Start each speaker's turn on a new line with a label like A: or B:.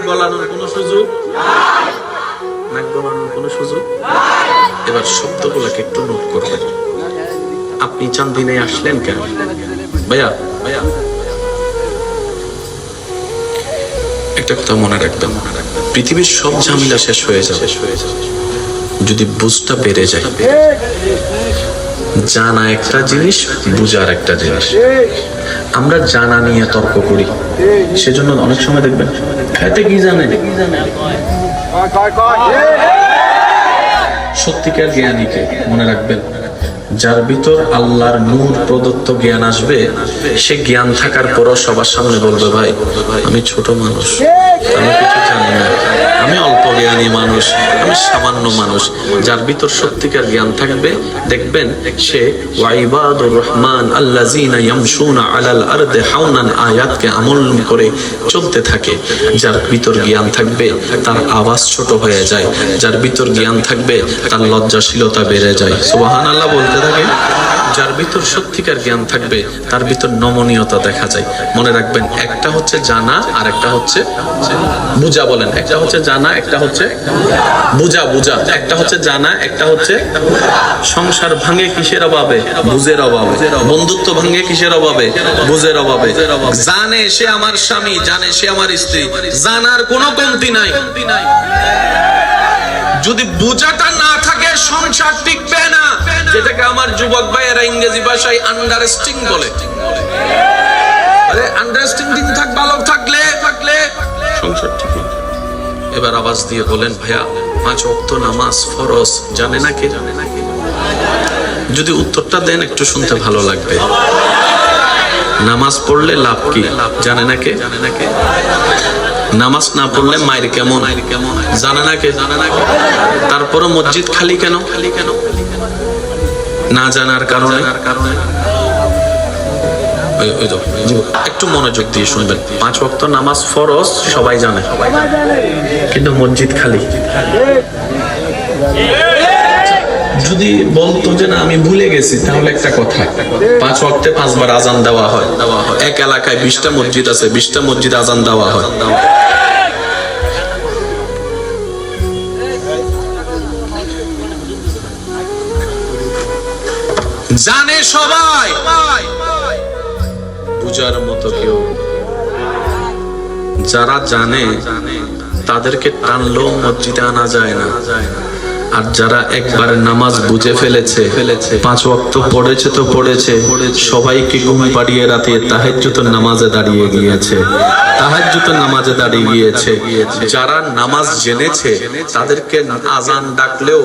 A: গলানোর কোনো সুযোগ নাই, নাক গলানোর কোনো সুযোগ নাই। এবার শব্দগুলোকে একটু নোট করবেন। আপনি চান্দিনে আসলেন কেন ভাইয়া? ভাইয়া একটা কথা মনে রাখবেন, পৃথিবীর সব ঝামেলা শেষ হয়ে যাবে যদি বুঝটা বেড়ে যায়। জানা একটা জিনিস, বুঝার একটা জিনিস। আমরা জানা নিয়ে তর্ক করি, সেজন্য অনেক সময় দেখবেন এতে কি জানে। সত্যিকার জ্ঞানীকে মনে রাখবেন, যার ভিতর আল্লাহর নূর প্রদত্ত জ্ঞান আসবে, সে জ্ঞান থাকার পরও সবার সামনে বলবে, ভাই আমি ছোট মানুষ, আমি কিছু জানি না, আমি অল্প জ্ঞানী মানুষ, আমি সামান্য মানুষ। যার ভিতর সত্যিকার জ্ঞান থাকবে, দেখবেন সে ওয়াইবাদুর রহমান আল্লাযিনা ইয়ামশুনা আলাল আরদি হাওনান আয়াতকে আমল করে চলতে থাকে। যার ভিতর জ্ঞান থাকবে তার আওয়াজ ছোট হয়ে যায়, যার ভিতর জ্ঞান থাকবে তার লজ্জাশীলতা বেড়ে যায়। সুবহানাল্লাহ বলতে থাকে। যার ভিতর সত্যিকার জ্ঞান থাকবে তার ভিতর নমনীয়তা দেখা যায়। মনে রাখবেন, একটা হচ্ছে জানা আর একটা হচ্ছে বুঝা। বলেন, একটা হচ্ছে জানা, একটা হচ্ছে বুঝা। বুঝা একটা হচ্ছে জানা, একটা হচ্ছে সংসার ভাঙে কিসের অভাবে? বুঝের অভাবে। বন্ধুত্ব ভাঙে কিসের অভাবে? বুঝের অভাবে। জানে সে আমার স্বামী, জানে সে আমার স্ত্রী, জানার কোনো কমতি নাই। যদি বুঝাটা না থাকে সংসার টিকবে না, যেটাকে আমার যুবক ভাইয়েরা ইংরেজি ভাষায় আন্ডারস্ট্যান্ডিং বলে। আরে আন্ডারস্ট্যান্ডিং থাক, ভালো থাকলে সংসার টিকে। এবার আওয়াজ দিয়ে বলেন, ভাইয়া 5 ওয়াক্ত নামাজ ফরজ জানে না কে? যদি উত্তরটা দেন একটু শুনতে ভালো লাগবে। নামাজ পড়লে লাভ কি জানে না কে? নামাজ না পড়লে মায়ের কেমন জানে না কে? তারপরে মসজিদ খালি কেন? না জানার কারণে। একটু মনোযোগ দিয়ে শুনবেন। 5 ওয়াক্ত নামাজ ফরজ সবাই জানে, কিন্তু মসজিদ খালি। যদি বলতো যে না আমি ভুলে গেছি, তাহলে একটা কথা, 5 ওয়াক্তে 5 বার আজান দেওয়া হয়। এক এলাকায় 20টা মসজিদ আছে, 20টা মসজিদ আজান দেওয়া হয়। জানে সবাই, বুঝার মতো কেউ। যারা জানে তাদেরকে টানলেও মসজিদে আনা যায় না। আর যারা একবার নামাজ বুঝে ফেলেছে, 5 ওয়াক্ত পড়েছে তো পড়েছে, সবাইকে ঘুম পাড়িয়ে রাতে তাহাজ্জুদের নামাজে দাঁড়িয়ে গিয়েছে। যারা নামাজ জেনেছে তাদেরকে আজান ডাকলেও